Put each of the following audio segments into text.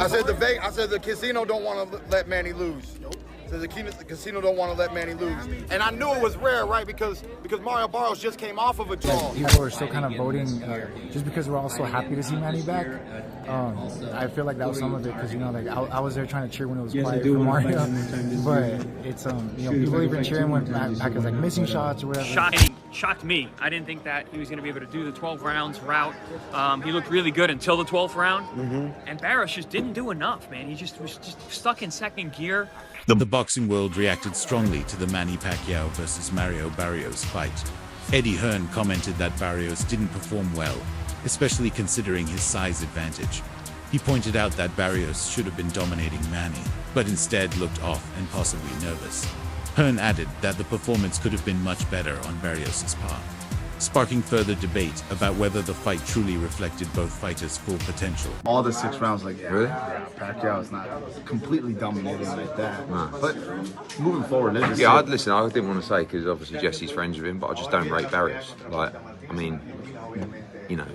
I said the casino don't want to let Manny lose. So the casino don't want to let Manny lose. And I knew it was rare, right? Because Mario Barrios just came off of a draw. People are still kind of voting just because we're all so happy to see Manny back. I feel like that was some of it because, you know, like I was there trying to cheer when it was quiet for Mario. But it's, you know, people even cheering when Pacquiao's like missing shots or whatever. Shocked me. I didn't think that he was going to be able to do the 12 rounds route. He looked really good until the 12th round. And Barrios just didn't do enough, man. He just was stuck in second gear. The boxing world reacted strongly to the Manny Pacquiao versus Mario Barrios fight. Eddie Hearn commented that Barrios didn't perform well, especially considering his size advantage. He pointed out that Barrios should have been dominating Manny, but instead looked off and possibly nervous. Hearn added that the performance could have been much better on Barrios' part, sparking further debate about whether the fight truly reflected both fighters' full potential. All the 6 rounds, like, really? Pacquiao is not completely dominating like that. No. But moving forward, listen, I didn't want to say because obviously Jesse's friends with him, but I just don't rate Barrios. Like, I mean, you know,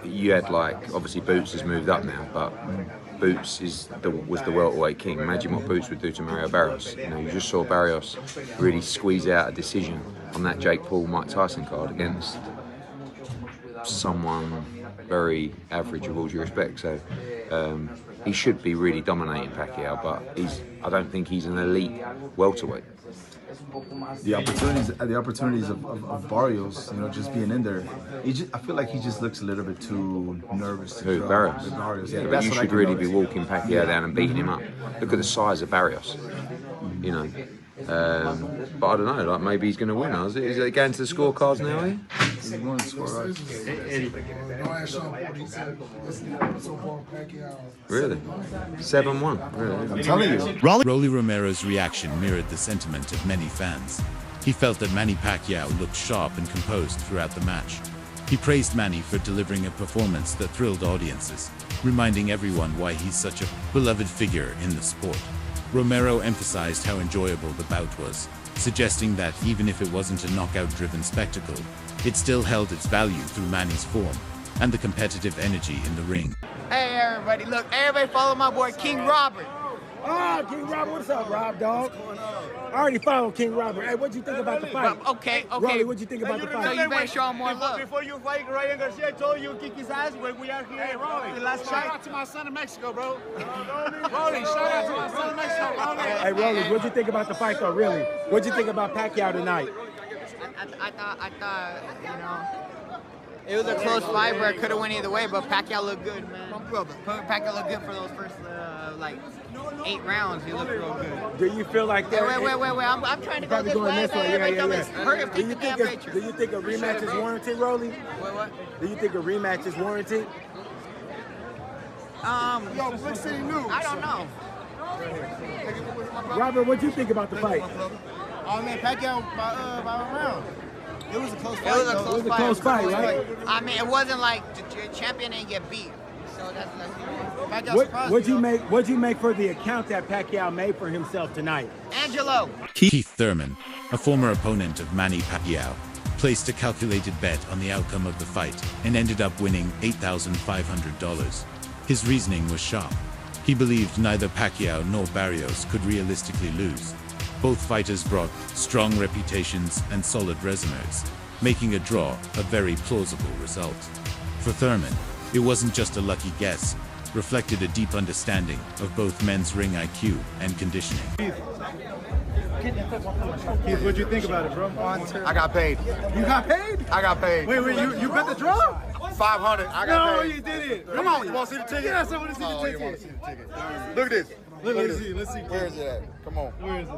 you had like, obviously Boots has moved up now, but Boots was the welterweight king. Imagine what Boots would do to Mario Barrios. You know, you just saw Barrios really squeeze out a decision on that Jake Paul-Mike Tyson card against someone very average, with all due respect. So he should be really dominating Pacquiao, but I don't think he's an elite welterweight. The opportunities of Barrios, you know, just being in there, I feel like he just looks a little bit too nervous. Who, Barrios? Yeah, but you should really be walking Pacquiao down and beating him up. Look at the size of Barrios, you know. But I don't know, like maybe he's going to win. Is it going to the scorecards now, eh? He's going to score, right? Really? 7-1? Really? I'm telling you. Rolly Romero's reaction mirrored the sentiment of many fans. He felt that Manny Pacquiao looked sharp and composed throughout the match. He praised Manny for delivering a performance that thrilled audiences, reminding everyone why he's such a beloved figure in the sport. Romero emphasized how enjoyable the bout was, suggesting that even if it wasn't a knockout-driven spectacle, it still held its value through Manny's form and the competitive energy in the ring. Hey everybody, look, everybody follow my boy King Robert. Oh, King Robert, what's up, Rob, dog? I already followed King Robert. Hey, what'd you think about the fight? Okay. Rolly, what'd you think about the fight? So you better show him more love. Before you fight, Ryan Garcia told you to kick his ass when we are here. Hey, Rolly, the last shout out to my son in Mexico, bro. Rolly, shout out to my son in Mexico, Rolly. Hey, Rolly, what'd you think about the fight, though, really? What'd you think about Pacquiao tonight? I thought, you know, it was a close fight where it could have went either way, but Pacquiao looked good, man. Pacquiao looked good for those first, like, 8 rounds. He looked real good. Do you feel like that? Wait. I'm trying to go this way. Yeah. Do you think a rematch is warranted, Rolly? What? Do you think a rematch is warranted? Yo, Brick City News. I don't know. Robert, what'd you think about the fight? Oh man, Pacquiao by a round. It was a close fight. It was a close fight, right? I mean, it wasn't like the champion didn't get beat. So that's What'd you make for the account that Pacquiao made for himself tonight? Angelo. Keith Thurman, a former opponent of Manny Pacquiao, placed a calculated bet on the outcome of the fight and ended up winning $8,500. His reasoning was sharp. He believed neither Pacquiao nor Barrios could realistically lose. Both fighters brought strong reputations and solid resumes, making a draw a very plausible result. For Thurman, it wasn't just a lucky guess, reflected a deep understanding of both men's ring IQ and conditioning. Keith, what'd you think about it, bro? I got paid. You got paid? I got paid. Wait, you bet the draw? 500. I got paid. No, you didn't. Come on, you want to see the ticket? Yes, I want to see the ticket. You want to see the ticket? Look at this. Let's see. Where is it at? Come on. Where is it?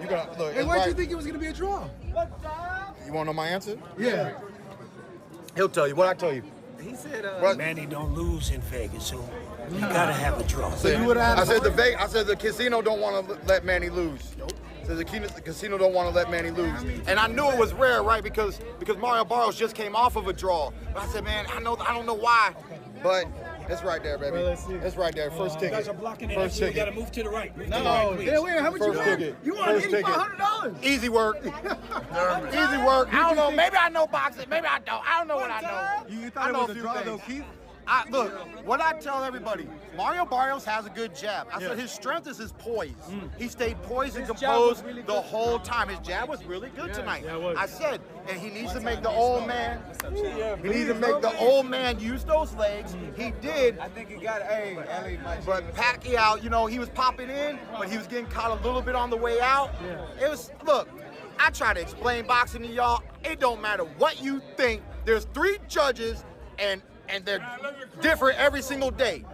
You got look. Hey, why'd you think it was gonna be a draw? You want to know my answer? Yeah. He'll tell you. What I tell you? He said, Manny don't lose in Vegas, so you gotta have a draw. So you would have. I said the casino don't want to let Manny lose. So the casino don't want to let Manny lose. And I knew it was rare, right? Because Mario Barrios just came off of a draw. But I said, man, I don't know why, but it's right there, baby. It's right there. First ticket. First ticket. You gotta move to the right. Wait, how much you got? You want $8,500? Easy work. Easy work. I don't know. Maybe I know boxing. Maybe I don't. I don't know what I know. You thought it was a draw, though, Keith? Look, what I tell everybody, Mario Barrios has a good jab. I said his strength is his poise. He stayed poised and composed the whole time. His jab was really good tonight. I said, and he needs to make the old man. He needs to make the old man use those legs. He did. I think he got But Pacquiao, you know, he was popping in, but he was getting caught a little bit on the way out. It was, look, I try to explain boxing to y'all. It don't matter what you think. There's 3 judges, and they're different every single day.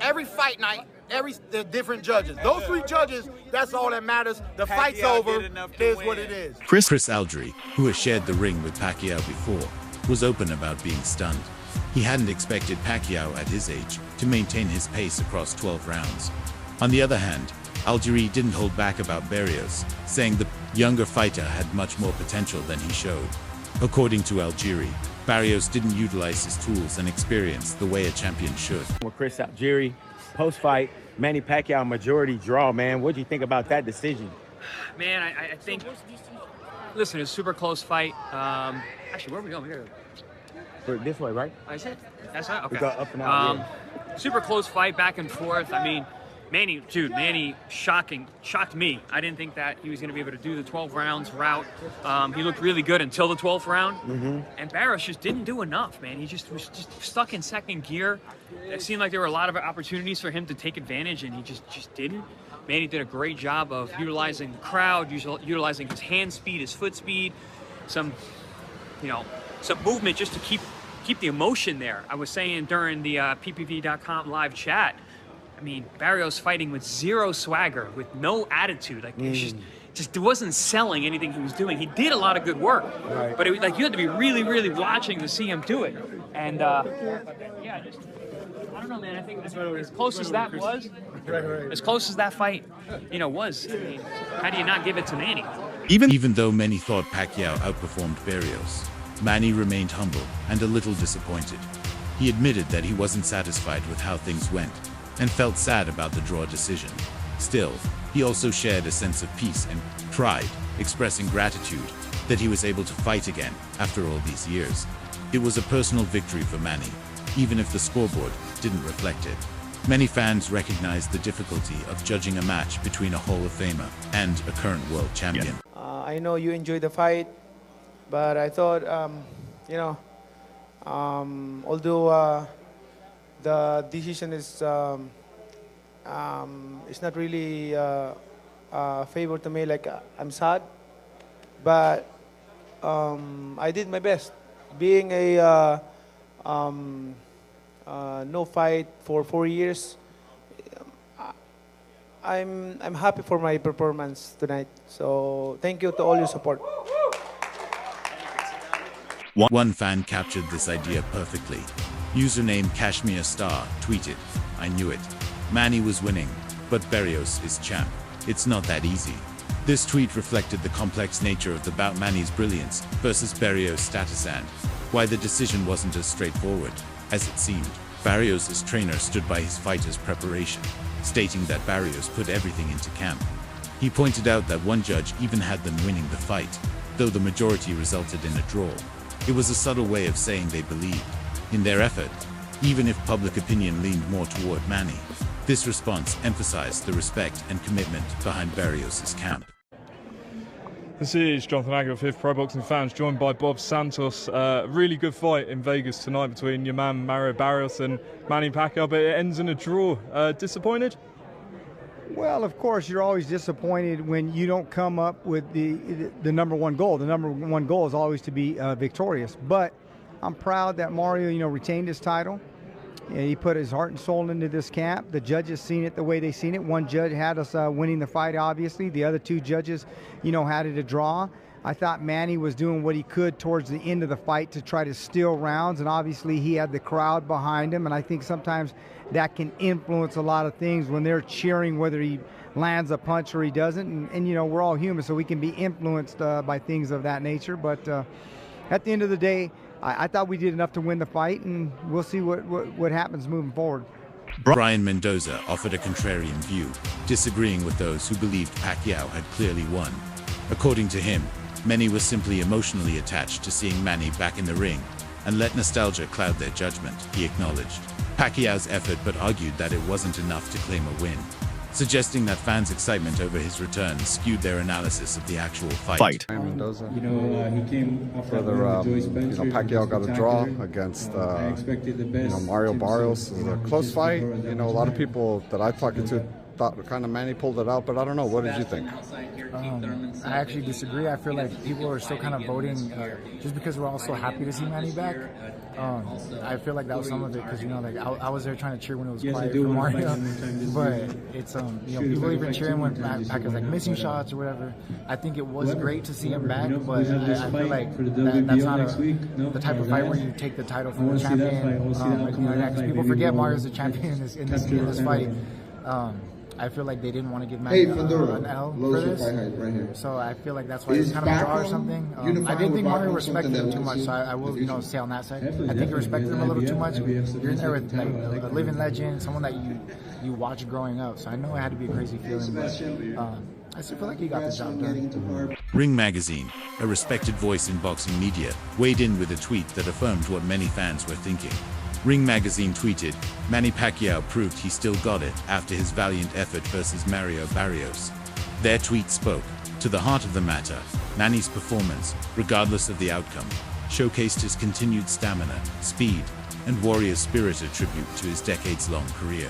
Every fight night, they're different judges. Those 3 judges, that's all that matters. The fight's over, it is what it is. Chris Aldry, who has shared the ring with Pacquiao before, was open about being stunned. He hadn't expected Pacquiao at his age to maintain his pace across 12 rounds. On the other hand, Aldry didn't hold back about Barrios, saying the younger fighter had much more potential than he showed. According to Aldry, Barrios didn't utilize his tools and experience the way a champion should. With Chris Aldry, post-fight, Manny Pacquiao majority draw, man. What do you think about that decision? Man, I think, listen, it's a super close fight. Actually, where are we going? We gotta go this way, right? That's it? That's it? Okay. We go up and out, Super close fight, back and forth. I mean, Manny shocked me. I didn't think that he was going to be able to do the 12 rounds route. He looked really good until the 12th round. And Barrios just didn't do enough, man. He just was stuck in second gear. It seemed like there were a lot of opportunities for him to take advantage, and he just didn't. Manny did a great job of utilizing the crowd, utilizing his hand speed, his foot speed, some movement just to keep the emotion there. I was saying during the PPV.com live chat, I mean, Barrios fighting with 0 swagger, with no attitude. Like, it just wasn't selling anything he was doing. He did a lot of good work, but it was like you had to be really, really watching to see him do it. And I don't know, man. I think as close as that was, as close as that fight, was. I mean, how do you not give it to Manny? Even though many thought Pacquiao outperformed Barrios, Manny remained humble and a little disappointed. He admitted that he wasn't satisfied with how things went and felt sad about the draw decision. Still, he also shared a sense of peace and pride, expressing gratitude that he was able to fight again after all these years. It was a personal victory for Manny, even if the scoreboard didn't reflect it. Many fans recognized the difficulty of judging a match between a Hall of Famer and a current world champion. I know you enjoyed the fight, but I thought, although the decision is it's not really a favor to me. Like, I'm sad, but I did my best. Being a no fight for 4 years, I'm happy for my performance tonight. So thank you to all your support. One fan captured this idea perfectly. Username Kashmir Star tweeted, "I knew it. Manny was winning, but Barrios is champ. It's not that easy." This tweet reflected the complex nature of the bout, Manny's brilliance versus Barrios' status, and why the decision wasn't as straightforward as it seemed. Barrios' trainer stood by his fighter's preparation, stating that Barrios put everything into camp. He pointed out that one judge even had them winning the fight, though the majority resulted in a draw. It was a subtle way of saying they believed in their effort, even if public opinion leaned more toward Manny. This response emphasized the respect and commitment behind Barrios' camp. This is Jonathan Agger of Fifth Pro Boxing Fans, joined by Bob Santos. Really good fight in Vegas tonight between your man Mario Barrios and Manny Pacquiao, but it ends in a draw. Disappointed? Well, of course, you're always disappointed when you don't come up with the number one goal. The number one goal is always to be victorious. But I'm proud that Mario, retained his title. He put his heart and soul into this camp. The judges seen it the way they seen it. One judge had us winning the fight, obviously. The other two judges, had it a draw. I thought Manny was doing what he could towards the end of the fight to try to steal rounds, and obviously he had the crowd behind him, and I think sometimes that can influence a lot of things when they're cheering whether he lands a punch or he doesn't. And we're all human, so we can be influenced by things of that nature. But at the end of the day, I thought we did enough to win the fight, and we'll see what happens moving forward. Brian Mendoza offered a contrarian view, disagreeing with those who believed Pacquiao had clearly won. According to him, many were simply emotionally attached to seeing Manny back in the ring and let nostalgia cloud their judgment, he acknowledged. Pacquiao's effort but argued that it wasn't enough to claim a win, suggesting that fans' excitement over his return skewed their analysis of the actual fight. Mendoza. Further, Pacquiao got a draw against, Mario Barrios. It was a close fight. A lot of people that I talked to thought kind of Manny pulled it out, but I don't know. What did you think? I actually disagree. I feel like people are still kind of voting just because we're all so happy to see Manny back. I feel like that was some of it because I was there trying to cheer when it was quiet for Mario, but it's people even cheering when Pacquiao's like missing shots or whatever. I think it was great to see him back, but I feel like that's not the type of fight where you take the title from the champion. Because people forget Mario's the champion in this fight. I feel like they didn't want to give Manny an L for this, so I feel like that's why it's kind of a draw or something. I didn't think Mario respected him too much, so I will say on that side. I think he respected him a little too much. You're in there with like a living legend, someone that you watch growing up, so I know it had to be a crazy feeling, but I still feel like he got the job done. Ring Magazine, a respected voice in boxing media, weighed in with a tweet that affirmed what many fans were thinking. Ring Magazine tweeted, Manny Pacquiao proved he still got it after his valiant effort versus Mario Barrios. Their tweet spoke to the heart of the matter. Manny's performance, regardless of the outcome, showcased his continued stamina, speed, and warrior spirit, a tribute to his decades-long career.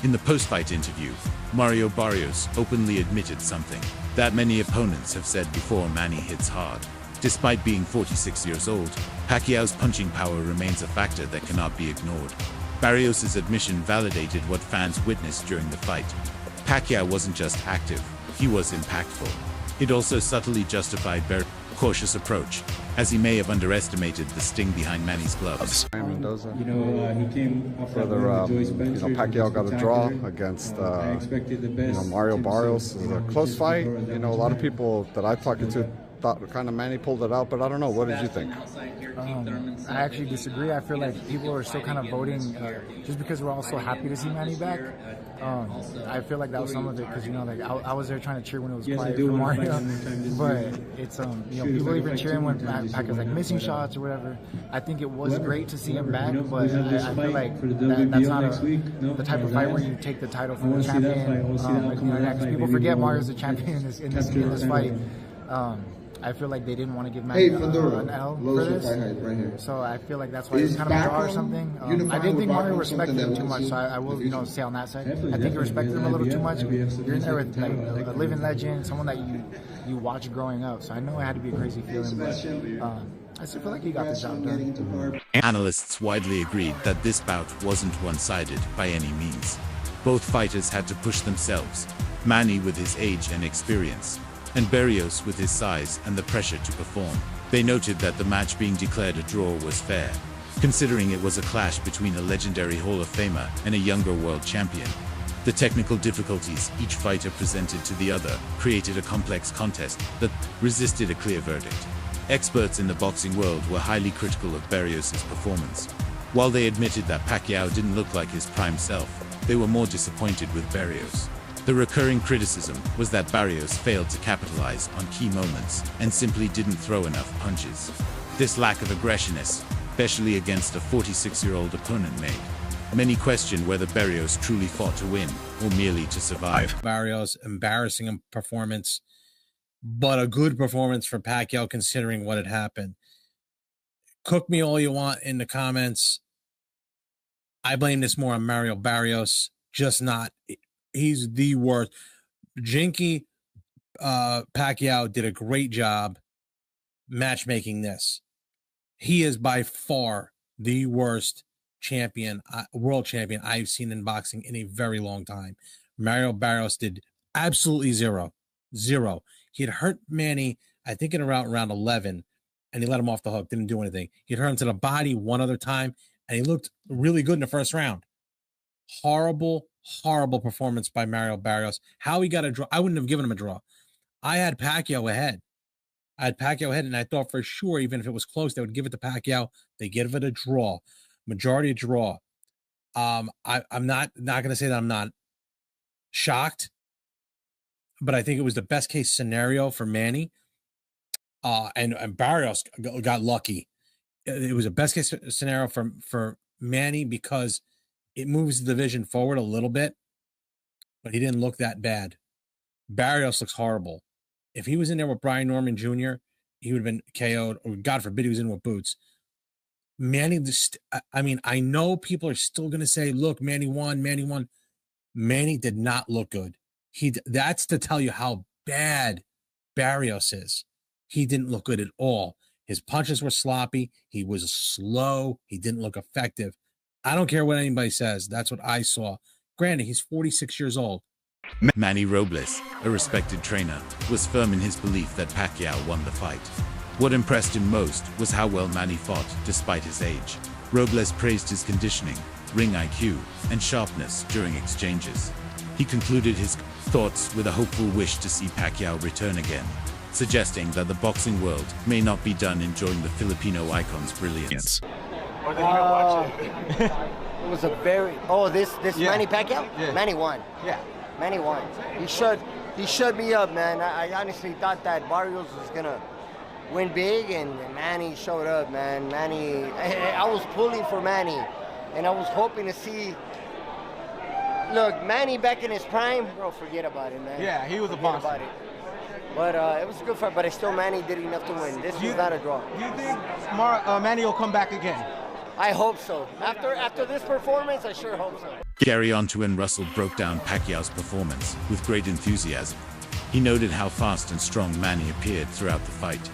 In the post-fight interview, Mario Barrios openly admitted something that many opponents have said before: Manny hits hard. Despite being 46 years old, Pacquiao's punching power remains a factor that cannot be ignored. Barrios' admission validated what fans witnessed during the fight. Pacquiao wasn't just active, he was impactful. It also subtly justified Barrios' cautious approach, as he may have underestimated the sting behind Manny's gloves. Mendoza. Further, Pacquiao got a draw against, Mario Barrios. It was a close fight. A lot of people that I talked to thought kind of Manny pulled it out, but I don't know. What did you think? I actually disagree. I feel like people are still kind of voting just because we're all so happy to see Manny back. I feel like that was some of it because I was there trying to cheer when it was quiet for Mario, but it's people even cheering when Pacquiao's like missing shots or whatever. I think it was great to see him back, but I feel like that's not the type of fight where you take the title from the champion. Because people forget Mario's the champion in this fight. I feel like they didn't want to give Manny an L for this, so I feel like that's why it's kind of a draw or something. I didn't think Mario respected him too much, so I will say on that side. I think he respected him a little too much. You're in there with like a living legend, someone that you watch growing up, so I know it had to be a crazy feeling, but I still feel like he got the job done. Analysts widely agreed that this bout wasn't one-sided by any means. Both fighters had to push themselves, Manny with his age and experience, and Barrios with his size and the pressure to perform. They noted that the match being declared a draw was fair, considering it was a clash between a legendary Hall of Famer and a younger world champion. The technical difficulties each fighter presented to the other created a complex contest that resisted a clear verdict. Experts in the boxing world were highly critical of Barrios' performance. While they admitted that Pacquiao didn't look like his prime self, they were more disappointed with Barrios. The recurring criticism was that Barrios failed to capitalize on key moments and simply didn't throw enough punches. This lack of aggression, especially against a 46-year-old opponent, made many question whether Barrios truly fought to win or merely to survive. Barrios, embarrassing performance, but a good performance for Pacquiao considering what had happened. Cook me all you want in the comments. I blame this more on Mario Barrios, just not. He's the worst. Jinky Pacquiao did a great job matchmaking this. He is by far the worst champion, world champion I've seen in boxing in a very long time. Mario Barrios did absolutely zero. He had hurt Manny, I think, in around round 11, and he let him off the hook. Didn't do anything. He hurt him to the body one other time, and he looked really good in the first round. Horrible performance by Mario Barrios. How he got a draw, I wouldn't have given him a draw. I had Pacquiao ahead. And I thought for sure, even if it was close, they would give it to Pacquiao. They give it a draw, majority draw. I'm not going to say that I'm not shocked, but I think it was the best case scenario for Manny. And Barrios got lucky. It was a best case scenario for Manny because it moves the division forward a little bit, but he didn't look that bad. Barrios looks horrible. If he was in there with Brian Norman Jr., he would have been KO'd, or God forbid he was in with Boots. Manny, I mean, I know people are still going to say, look, Manny won. Manny did not look good. That's to tell you how bad Barrios is. He didn't look good at all. His punches were sloppy. He was slow. He didn't look effective. I don't care what anybody says. That's what I saw. Granted, he's 46 years old. Manny Robles, a respected trainer, was firm in his belief that Pacquiao won the fight. What impressed him most was how well Manny fought despite his age. Robles praised his conditioning, ring IQ, and sharpness during exchanges. He concluded his thoughts with a hopeful wish to see Pacquiao return again, suggesting that the boxing world may not be done enjoying the Filipino icon's brilliance. It was a very this Yeah. Manny Pacquiao? Yeah. Manny won. Yeah. Manny won. He shut me up, man. I honestly thought that Barrios was gonna win big, and Manny showed up, man. Manny, I was pulling for Manny, and I was hoping to see. Look, Manny back in his prime, bro. Forget about it, man. Yeah, he was a Forget boss. about it. But it was a good fight. But still, Manny did enough to win. This was not a draw. Do you think Manny will come back again? I hope so. After this performance, I sure hope so. Gary Ontuan Russell broke down Pacquiao's performance with great enthusiasm. He noted how fast and strong Manny appeared throughout the fight.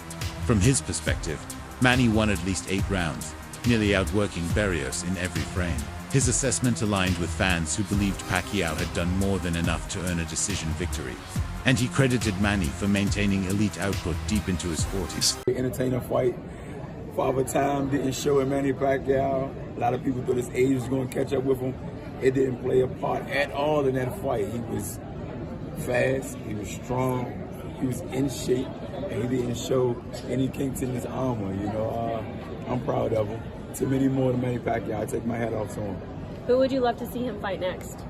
From his perspective, Manny won at least 8 rounds, nearly outworking Barrios in every frame. His assessment aligned with fans who believed Pacquiao had done more than enough to earn a decision victory. And he credited Manny for maintaining elite output deep into his 40s. Entertaining fight. Father Time didn't show in Manny Pacquiao. A lot of people thought his age was going to catch up with him. It didn't play a part at all in that fight. He was fast, he was strong, he was in shape, and he didn't show any kinks in his armor. You know, I'm proud of him. Too many more than Manny Pacquiao. I take my hat off to him. Who would you love to see him fight next?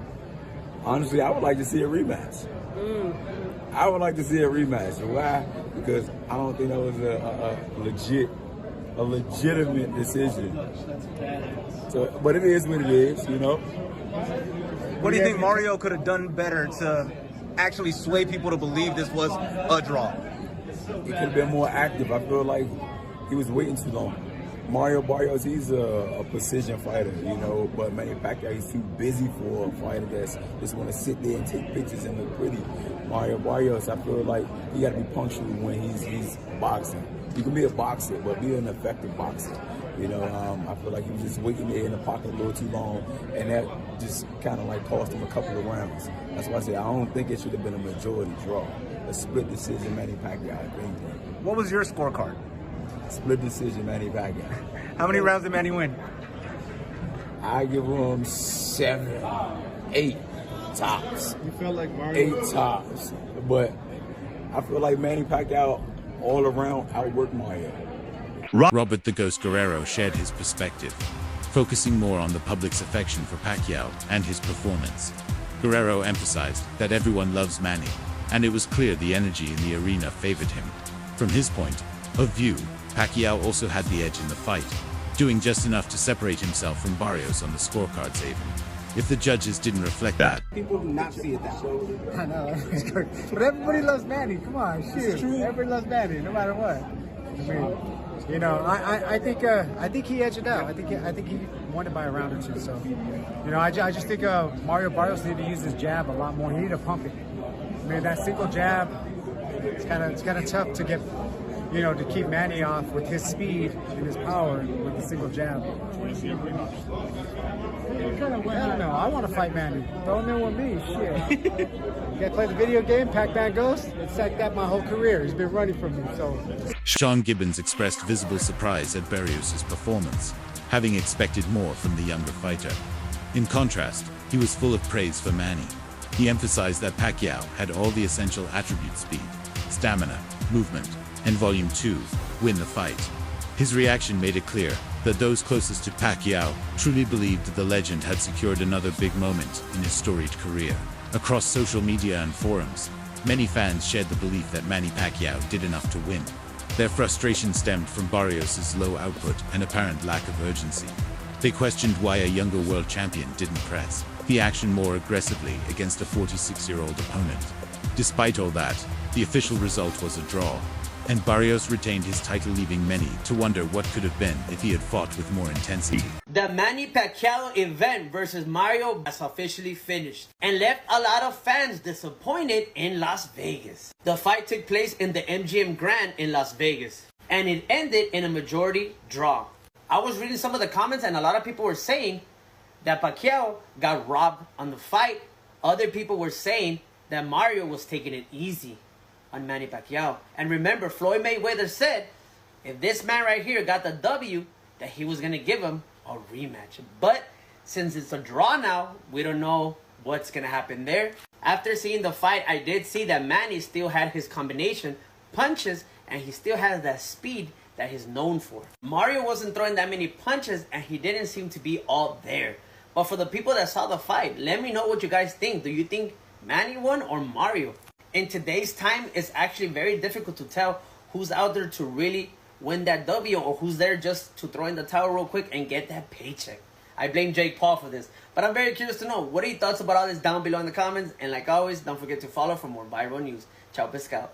Honestly, I would like to see a rematch. I would like to see a rematch. Why? Because I don't think that was a legitimate decision. So, but it is what it is, you know. What do you think Mario could have done better to actually sway people to believe this was a draw? He could have been more active. I feel like he was waiting too long. Mario Barrios, he's a precision fighter, you know, but Manny Pacquiao, he's too busy for a fighter that's just want to sit there and take pictures and look pretty. Mario Barrios, I feel like you got to be punctual when he's boxing. You can be a boxer, but be an effective boxer. You know, I feel like he was just waiting there in the pocket a little too long, and that just kind of like cost him a couple of rounds. That's why I say I don't think it should have been a majority draw. A split decision, Manny Pacquiao, I think. What was your scorecard? Split decision, Manny Pacquiao. How many rounds did Manny win? I give him 7, 8 tops. You felt like Mario? 8 tops. But I feel like Manny Pacquiao all around outworked Mario. Robert the Ghost Guerrero shared his perspective, focusing more on the public's affection for Pacquiao and his performance. Guerrero emphasized that everyone loves Manny, and it was clear the energy in the arena favored him. From his point of view, Pacquiao also had the edge in the fight, doing just enough to separate himself from Barrios on the scorecards even. If the judges didn't reflect that, People do not see it that way. I know. But everybody loves Manny. Come on, shoot. Everybody loves Manny, no matter what. I mean, you know, I think he edged it out. I think he won it by a round or two. So, you know, I just think Mario Barrios needed to use his jab a lot more. He needed to pump it. I mean, that single jab, it's kind of tough to get, you know, to keep Manny off with his speed and his power with the single jab. I don't know. I want to fight Manny. Throw him in with me. Shit. You gotta play the video game, Pac-Man Ghost? It's like that my whole career. He's been running from me, so. Sean Gibbons expressed visible surprise at Barrios' performance, having expected more from the younger fighter. In contrast, he was full of praise for Manny. He emphasized that Pacquiao had all the essential attributes: speed, stamina, movement, and volume to win the fight. His reaction made it clear that those closest to Pacquiao truly believed that the legend had secured another big moment in his storied career. Across social media and forums, many fans shared the belief that Manny Pacquiao did enough to win. Their frustration stemmed from Barrios' low output and apparent lack of urgency. They questioned why a younger world champion didn't press the action more aggressively against a 46-year-old opponent. Despite all that, the official result was a draw, and Barrios retained his title, leaving many to wonder what could have been if he had fought with more intensity. The Manny Pacquiao event versus Mario has officially finished and left a lot of fans disappointed in Las Vegas. The fight took place in the MGM Grand in Las Vegas, and it ended in a majority draw. I was reading some of the comments, and a lot of people were saying that Pacquiao got robbed on the fight. Other people were saying that Mario was taking it easy on Manny Pacquiao. And remember, Floyd Mayweather said if this man right here got the W, that he was going to give him a rematch. But since it's a draw now, we don't know what's going to happen there. After seeing the fight, I did see that Manny still had his combination punches, and he still has that speed that he's known for. Mario wasn't throwing that many punches, and he didn't seem to be all there. But for the people that saw the fight, let me know what you guys think. Do you think Manny won or Mario? In today's time, it's actually very difficult to tell who's out there to really win that W or who's there just to throw in the towel real quick and get that paycheck. I blame Jake Paul for this. But I'm very curious to know, what are your thoughts about all this down below in the comments? And like always, don't forget to follow for more viral news. Ciao, pescado.